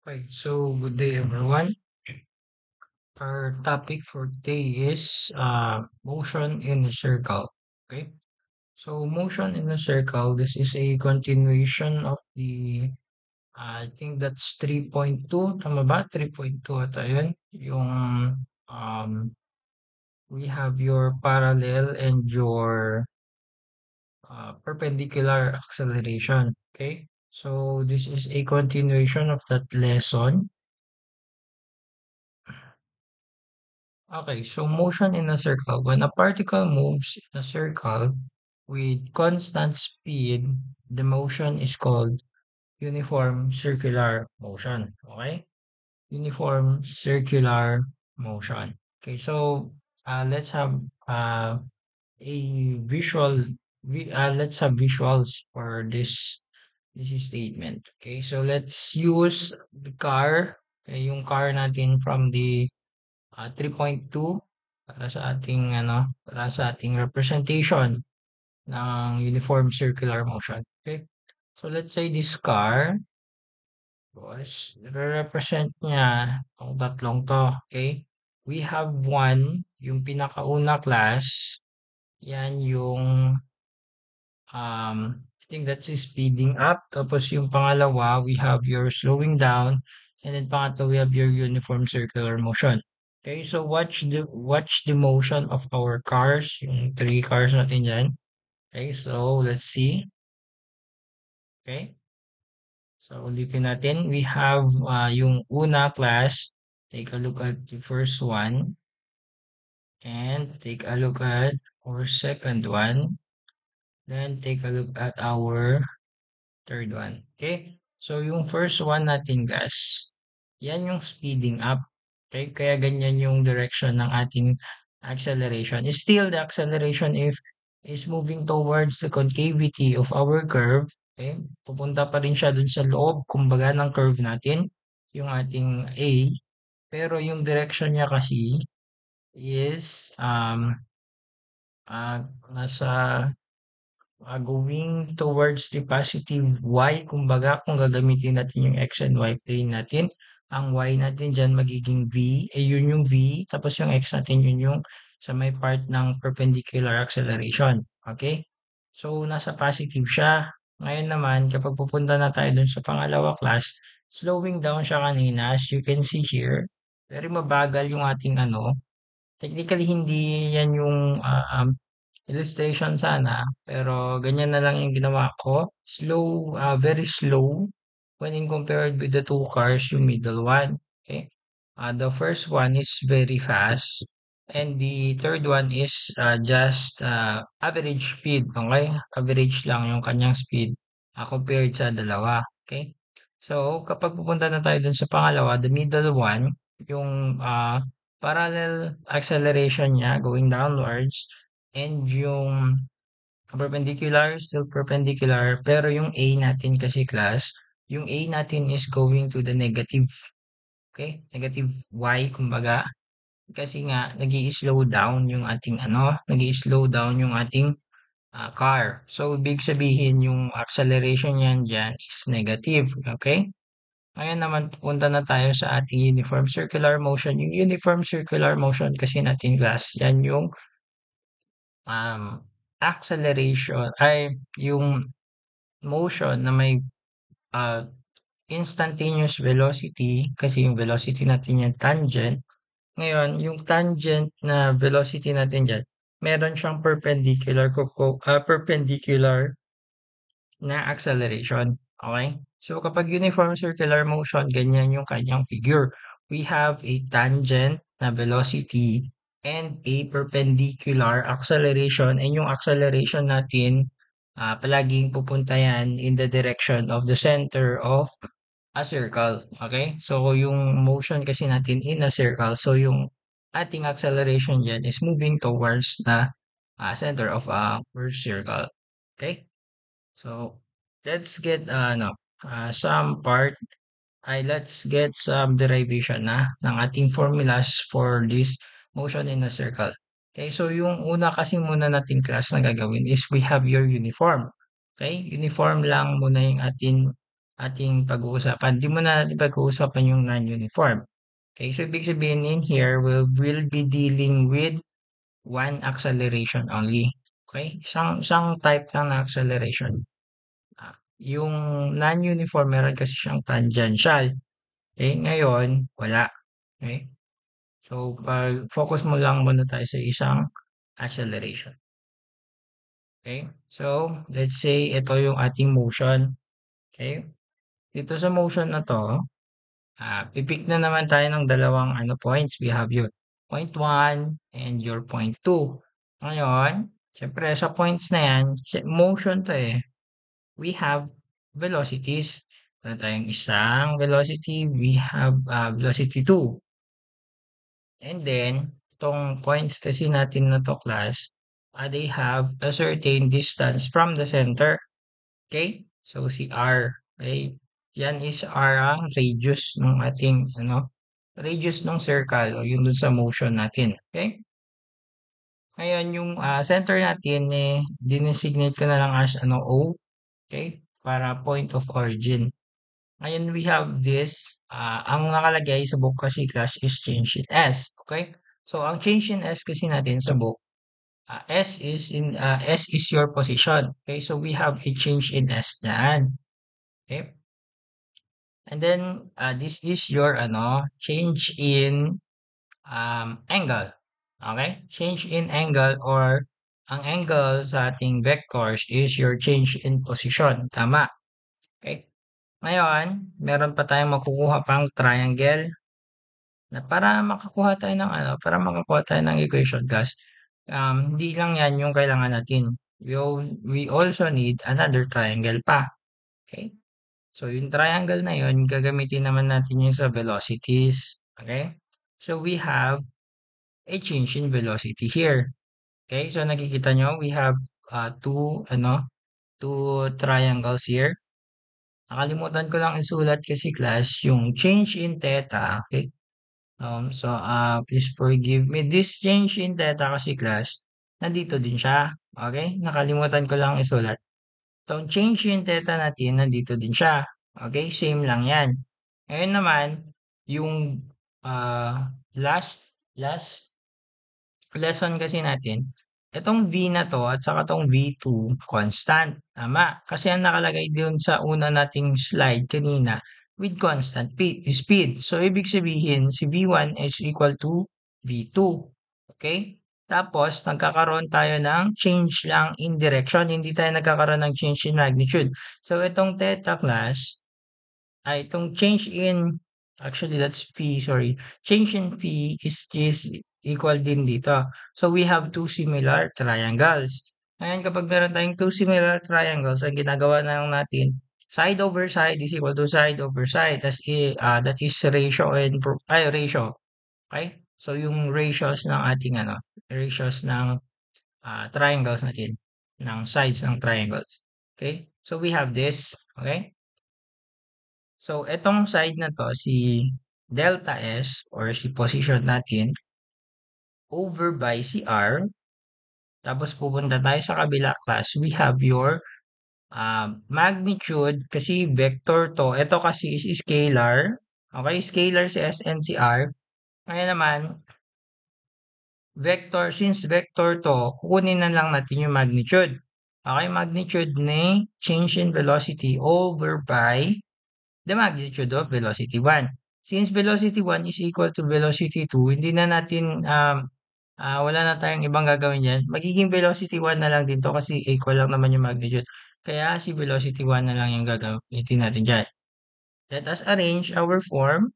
Okay, so good day everyone. Our topic for today is motion in a circle. Okay, so motion in a circle. This is a continuation of the I think that's 3.2. Tama ba? 3.2 ata yun. Yung um, we have your parallel and your perpendicular acceleration. Okay, so this is a continuation of that lesson. Okay, so motion in a circle. When a particle moves in a circle with constant speed, the motion is called uniform circular motion. Okay? Uniform circular motion. Okay, so let's have a visual, let's have visuals for this statement. Okay, so let's use the car, okay, yung car natin from the 3.2 para sa ating para sa ating representation ng uniform circular motion. Okay? So let's say this car was represent niya itong tatlong to. Okay? We have one, yung pinakauna class, yan yung I think that's speeding up. Tapos yung pangalawa, we have your slowing down. And then pangatlo, we have your uniform circular motion. Okay, so watch the motion of our cars, yung three cars natin dyan. Okay, so let's see. Okay, so ulitin natin. We have yung una class. Take a look at the first one. And take a look at our second one. Then take a look at our third one. Okay? So, yung first one natin, guys, yan yung speeding up. Okay? Kaya ganyan yung direction ng ating acceleration. Still, the acceleration if is moving towards the concavity of our curve. Okay? Pupunta pa rin siya dun sa loob, kumbaga, ng curve natin, yung ating A. Pero yung direction niya kasi is nasa going towards the positive y, kumbaga kung gagamitin natin yung x and y plane natin, ang y natin dyan magiging v, yun yung v, tapos yung x natin yun yung sa may part ng perpendicular acceleration. Okay? So, nasa positive siya. Ngayon naman, kapag pupunta na tayo dun sa pangalawa class, slowing down siya kanina, as you can see here, very mabagal yung ating technically hindi yan yung illustration sana, pero ganyan na lang yung ginawa ko. Slow, very slow when in compared with the two cars, yung middle one. Okay? The first one is very fast and the third one is just average speed. Okay? Average lang yung kanyang speed compared sa dalawa. Okay? So, kapag pupunta na tayo dun sa pangalawa, the middle one, yung parallel acceleration niya going downwards, and yung perpendicular, still perpendicular, pero yung A natin kasi class, yung A natin is going to the negative, okay? Negative Y, kumbaga. Kasi nga, nag-i-slow down yung ating nag-i-slow down yung ating car. So, ibig sabihin yung acceleration niyan dyan is negative, okay? Ngayon naman, pupunta na tayo sa ating uniform circular motion. Yung uniform circular motion kasi natin class, yan yung acceleration ay yung motion na may ah, instantaneous velocity kasi yung velocity natin yan tangent. Ngayon, yung tangent na velocity natin dyan, meron siyang perpendicular na acceleration. Okay? So, kapag uniform circular motion, ganyan yung kanyang figure. We have a tangent na velocity and a perpendicular acceleration. And yung acceleration natin, palaging pupunta yan in the direction of the center of a circle. Okay? So, yung motion kasi natin in a circle. So, yung ating acceleration dyan is moving towards the center of a circle. Okay? So, let's get some part let's get some derivation na ng ating formulas for this motion in a circle. Okay, so yung una kasi muna nating class na gagawin is we have your uniform. Okay, uniform lang muna yung ating ating pag-uusapan. Di muna natin pag-uusapan yung non-uniform. Okay, so ibig sabihin in here, we'll be dealing with one acceleration only. Okay, isang type lang na acceleration. Yung non-uniform, meron kasi siyang tangential. Okay, ngayon, wala. Okay, so focus mo lang muna tayo sa isang acceleration. Okay, so let's say ito yung ating motion. Okay, dito sa motion na to, pipick na naman tayo ng dalawang points. We have your point 1 and your point 2. Ngayon, siyempre sa points na yan, motion to eh. We have velocities. Meron tayong isang velocity, we have velocity 2. And then, itong points kasi natin na to class, they have a certain distance from the center. Okay? So, si R. Okay? Yan is R ang radius ng ating, radius ng circle o yun dun sa motion natin. Okay? Ngayon, yung center natin, dinesignate ko na lang as O. Okay? Para point of origin. Ngayon, we have this. Ang nakalagay sa book kasi class is change in S. Okay? So, ang change in S kasi natin sa book, S is your position. Okay? So, we have a change in S dyan. Okay? And then, this is your change in angle. Okay? Change in angle or ang angle sa ating vectors is your change in position. Tama. Okay? Ngayon, meron pa tayong makukuha pang triangle na para makakuha tayo ng equation guys. Hindi lang yan yung kailangan natin. We also need another triangle pa. Okay? So, yung triangle na yun, gagamitin naman natin yung sa velocities. Okay? So, we have a change in velocity here. Okay? So, nakikita nyo, we have two triangles here. Nakalimutan ko lang isulat kasi class yung change in theta. Okay? So, please forgive me. This change in theta kasi class, nandito din siya. Okay? Nakalimutan ko lang isulat. Itong change in theta natin, nandito din siya. Okay? Same lang yan. Ngayon naman, yung last lesson kasi natin, itong V na to at saka itong V2, constant. Tama. Kasi ang nakalagay doon sa una nating slide kanina, with constant speed. So, ibig sabihin, si V1 is equal to V2. Okay? Tapos, nagkakaroon tayo ng change lang in direction. Hindi tayo nagkakaroon ng change in magnitude. So, itong theta class, itong change in, actually that's phi, sorry. Change in phi is equal din dito. So, we have two similar triangles. Ngayon, kapag meron tayong two similar triangles, ang ginagawa na lang natin, side over side is equal to side over side. That is ratio and ratio. Okay? So, yung ratios ng ating ratios ng triangles natin, ng sides ng triangles. Okay? So, we have this. Okay? So, etong side na to, si delta S or si position natin over by si R. Tapos pupunta tayo sa kabila class. We have your magnitude kasi vector to. Ito kasi is scalar. Okay, scalar si S and si R. Ngayon naman, vector, since vector to, kukunin na lang natin yung magnitude. Okay, magnitude ni change in velocity over by the magnitude of velocity 1. Since velocity 1 is equal to velocity 2, hindi na natin, wala na tayong ibang gagawin yan. Magiging velocity 1 na lang din to kasi equal lang naman yung magnitude. Kaya si velocity 1 na lang yung gagamitin natin dyan. Let us arrange our form.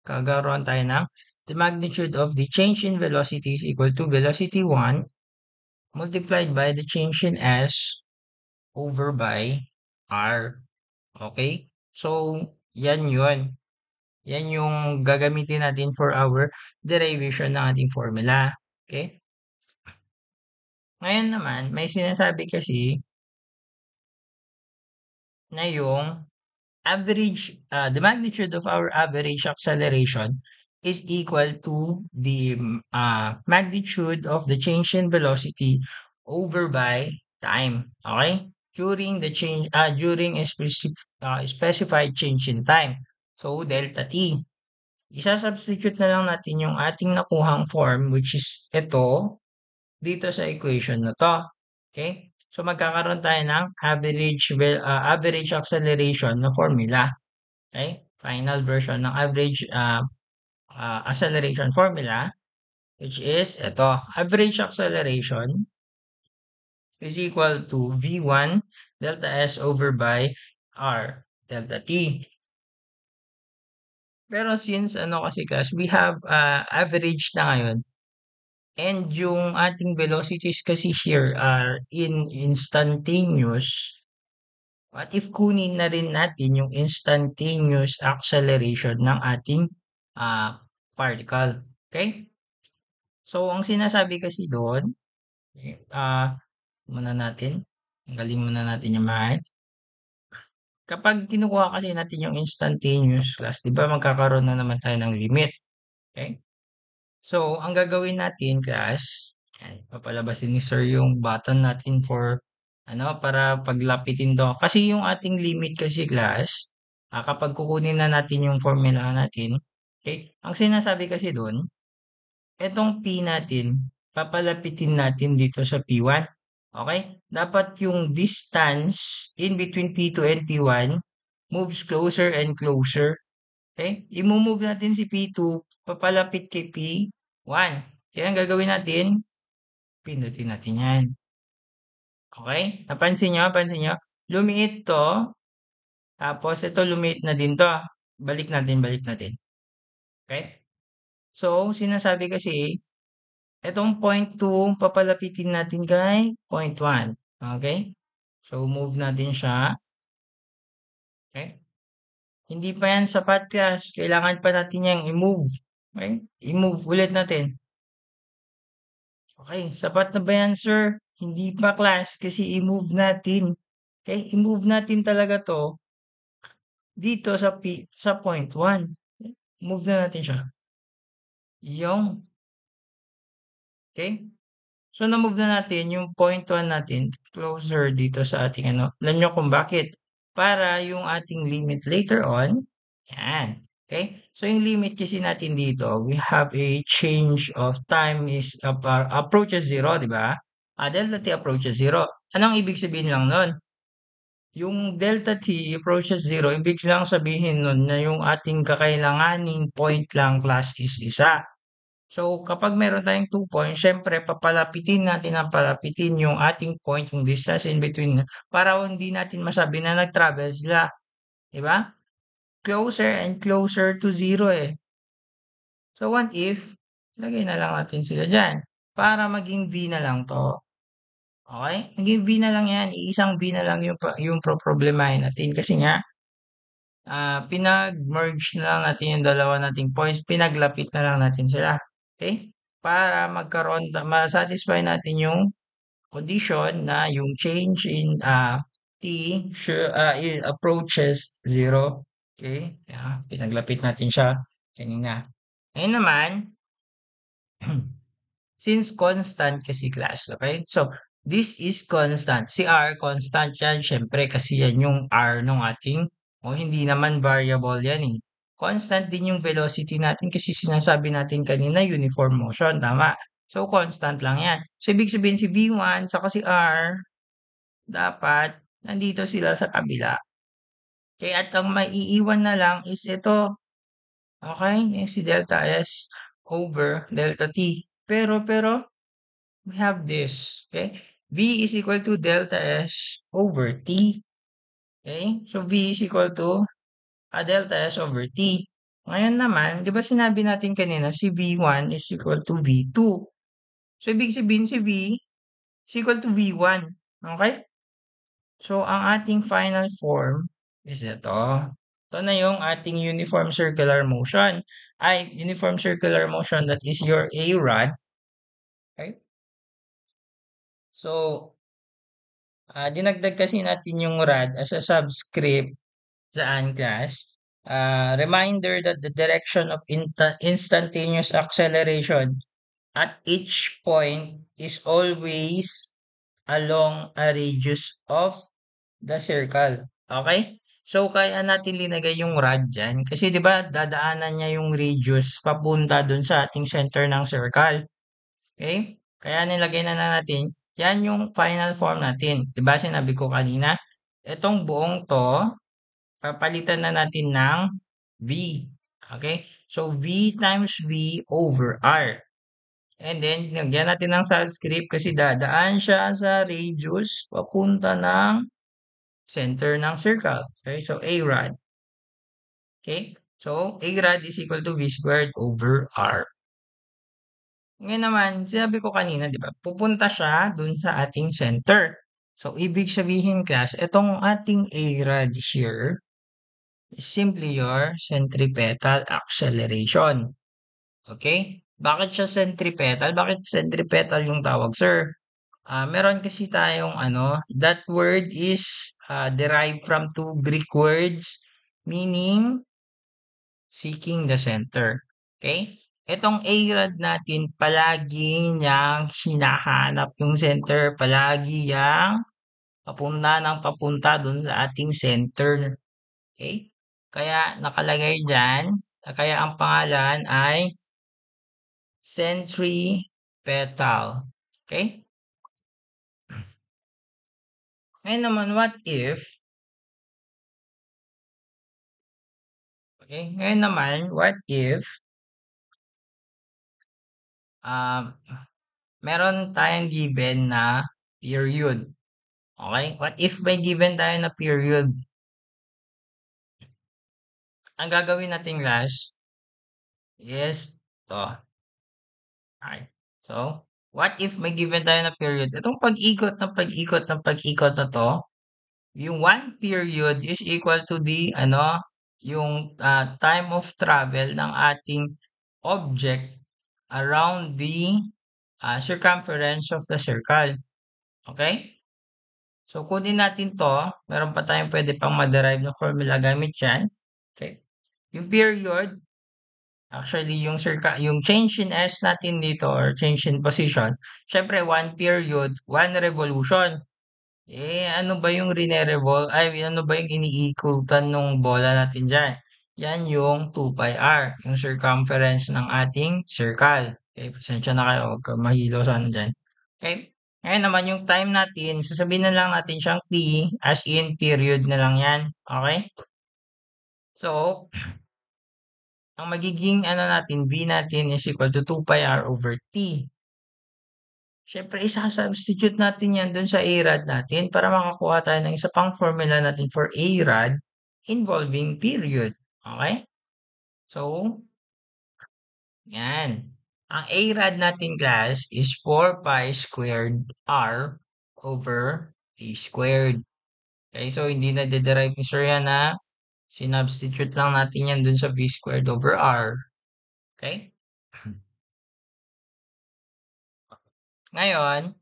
Kagaroon tayo ng the magnitude of the change in velocity is equal to velocity 1 multiplied by the change in S over by R. Okay? So, yan yun. Yan yung gagamitin natin for our derivation ng ating formula. Okay? Ngayon naman, may sinasabi kasi na yung average, the magnitude of our average acceleration is equal to the magnitude of the change in velocity over by time. Okay? during the change during a specified change in time. So delta t. Isa-substitute na lang natin yung ating nakuhang form which is ito dito sa equation na 'to. Okay? So magkakaroon tayo ng average acceleration na formula. Okay? Final version ng average acceleration formula which is ito. Average acceleration is equal to V1 delta S over by R delta T. Pero since ano kasi class, we have average na ngayon and yung ating velocities kasi here are in instantaneous. What if kunin na rin natin yung instantaneous acceleration ng ating particle? Okay? So, ang sinasabi kasi doon, muna natin, tanggalin muna natin yung mind. Kapag kinukuha kasi natin yung instantaneous class, di ba magkakaroon na naman tayo ng limit. Okay? So, ang gagawin natin class, yan, papalabasin ni sir yung button natin for para paglapitin to. Kasi yung ating limit kasi class, kapag kukunin na natin yung formula natin, okay, ang sinasabi kasi doon, etong P natin, papalapitin natin dito sa P1. Okay? Dapat yung distance in between P2 and P1 moves closer and closer. Okay? I-move natin si P2 papalapit kay P1. Kaya ang gagawin natin, pindutin natin yan. Okay? Napansin nyo? Pansin nyo? Lumiit to. Tapos ito lumiit na din to. Balik natin, balik natin. Okay? So, sinasabi kasi, itong point 2, papalapitin natin kay point 1. Okay? So, move natin siya. Okay? Hindi pa yan sapat class. Kailangan pa natin yang i-move. Okay? I-move ulit natin. Okay, sapat na ba yan, sir? Hindi pa class kasi i-move natin. Okay? I-move natin talaga to dito sa point 1. Move na natin siya. Yung. Okay? So, na-move na natin yung point 1 natin closer dito sa ating Alam nyo kung bakit? Para yung ating limit later on, yan. Okay? So, yung limit kasi natin dito, we have a change of time is approaches 0, di ba? Delta t approaches 0. Anong ibig sabihin lang nun? Yung delta t approaches 0, ibig lang sabihin nun na yung ating kakailanganing point lang class is isa. So, kapag meron tayong 2 points, syempre papalapitin natin ang palapitin yung ating point, yung distance in between para hindi natin masabi na nag-travel sila. Diba? Closer and closer to 0 eh. So, what if, lagay na lang natin sila dyan para maging V na lang to. Okay? Maging V na lang yan. Iisang V na lang yung problemahin natin kasi nga, pinag-merge na lang natin yung dalawa nating points, pinaglapit na lang natin sila. Okay? Para ma-satisfy natin yung condition na yung change in t it approaches 0. Okay? Pinaglapit natin siya kanina. Ngayon naman, since constant kasi class, okay? So, this is constant. Si R, constant yan. Syempre, kasi yan yung R ng ating, hindi naman variable yan eh. Constant din yung velocity natin kasi sinasabi natin kanina uniform motion, tama? So, constant lang yan. So, ibig sabihin si V1 saka si R, dapat nandito sila sa kabila. Okay, at ang maiiwan na lang is ito. Okay, si delta S over delta T. Pero, we have this, okay? V is equal to delta S over T. Okay? So, V is equal to delta S over T. Ngayon naman, di ba sinabi natin kanina, si V1 is equal to V2. So, ibig sabihin si V is equal to V1. Okay? So, ang ating final form is ito. Ito na yung ating uniform circular motion. Uniform circular motion, that is your A rod. Okay? So, dinagdag kasi natin yung rad as a subscript saan class. Reminder that the direction of instantaneous acceleration at each point is always along a radius of the circle. Okay? So, kaya natin linagay yung rad dyan. Kasi, di ba, dadaanan niya yung radius papunta dun sa ating center ng circle. Okay? Kaya nilagay na natin, yan yung final form natin. Di ba, sinabi ko kanina, itong buong to, papalitan na natin ng V. Okay? So, V times V over R. And then, lagyan natin ng subscript kasi dadaan siya sa radius papunta ng center ng circle. Okay? So, A rad. Okay? So, A rad is equal to V squared over R. Ngayon naman, sinabi ko kanina, di ba, pupunta siya dun sa ating center. So, ibig sabihin, class, itong ating A rad here is simply your centripetal acceleration. Okay? Bakit siya centripetal? Bakit centripetal yung tawag, sir? Meron kasi tayong that word is derived from two Greek words meaning seeking the center. Okay? Itong A-rad natin, palagi niyang hinahanap yung center. Palagi yang papunta ng papunta dun sa ating center. Okay? Kaya nakalagay dyan, kaya ang pangalan ay centripetal. Okay? Ngayon naman, what if, um, meron tayong given na period. Okay? What if may given tayo na period? Ang gagawin natin last is to. Okay. So, what if may given tayo na period? Itong pag-ikot ng pag-ikot ng pag-ikot na to, yung one period is equal to the, yung time of travel ng ating object around the circumference of the circle. Okay? So, kunin natin to. Meron pa tayong pwede pang ma-derive na formula gamit yan. Okay? Yung period, actually, yung change in S natin dito or change in position, syempre, one period, one revolution. Ano ba yung ano ba yung iniikutan nung bola natin dyan? Yan yung 2 pi r, yung circumference ng ating circle. Okay, pasensya na kayo, huwag ka mahilo sana dyan. Okay, ngayon naman yung time natin, sasabihin na lang natin siyang t, as in period na lang yan. Okay? So, ang magiging natin, v natin is equal to 2 pi r over t. Siyempre, isa-substitute natin yan dun sa A-rad natin para makakuha tayo ng isa pang formula natin for A-rad involving period. Okay? So, yan. Ang A-rad natin, class, is 4 pi squared r over t squared. Okay? So, hindi na de-derive ni Sir yan na sinubstitute lang natin yan dun sa v squared over r. Okay? Ngayon,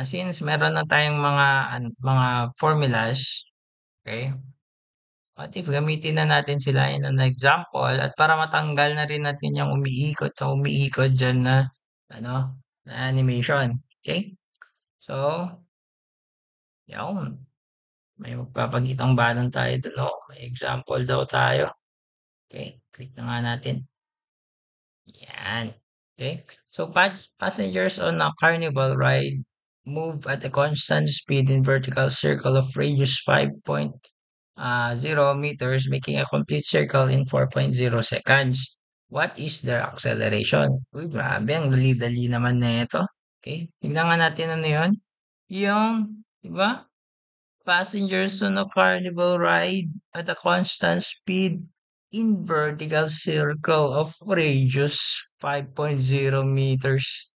since meron na tayong mga formulas, okay? What if gamitin na natin sila in an example at para matanggal na rin natin yung umiikot dyan na, na animation. Okay? So, yun. May magpapagitang banan tayo dun, no? May example daw tayo. Okay? Click na nga natin. Yan. Okay? So, passengers on a carnival ride move at a constant speed in vertical circle of radius 5.0 meters, making a complete circle in 4.0 seconds. What is their acceleration? Uy, grabe. Ang dali-dali naman na ito. Okay? Tignan nga natin ano yun. Yung, di ba? Passengers on a carnival ride at a constant speed in vertical circle of radius 5.0 meters.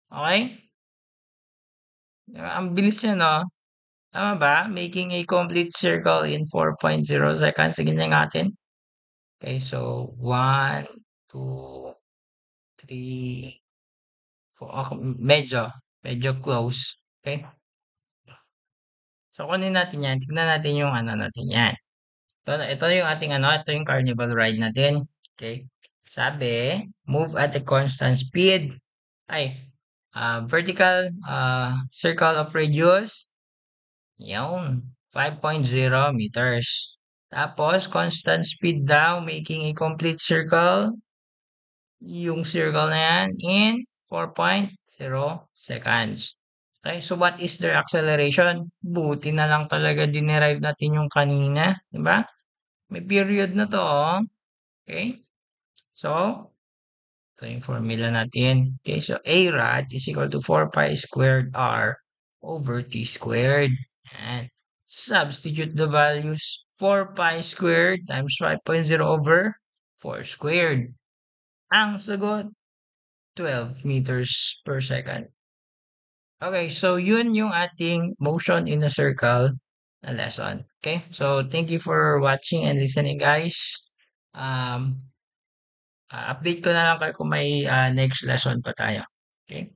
Okay? Ang bilis niya, no? Tama ba? Making a complete circle in 4.0 seconds. Sige na natin. Okay, so 1, 2, 3, 4. Medyo close. Okay? So, kunin natin yan. Tignan natin yung natin yan. Ito yung ating ito yung carnival ride natin. Okay? Sabi, move at a constant speed. Ay, vertical circle of radius. Yun, 5.0 meters. Tapos, constant speed daw, making a complete circle. Yung circle na yan in 4.0 seconds. Okay, so what is their acceleration? Buti na lang talaga dinerive natin yung kanina, di ba? May period na to, oh. Okay? So, ito yung formula natin. Okay, so A rad is equal to 4 pi squared R over T squared. And substitute the values. 4 pi squared times 5.0 over 4 squared. Ang sagot, 12 meters per second. Okay, so yun yung ating motion in a circle na lesson. Okay, so thank you for watching and listening, guys. Um, update ko na lang kayo kung may next lesson pa tayo. Okay?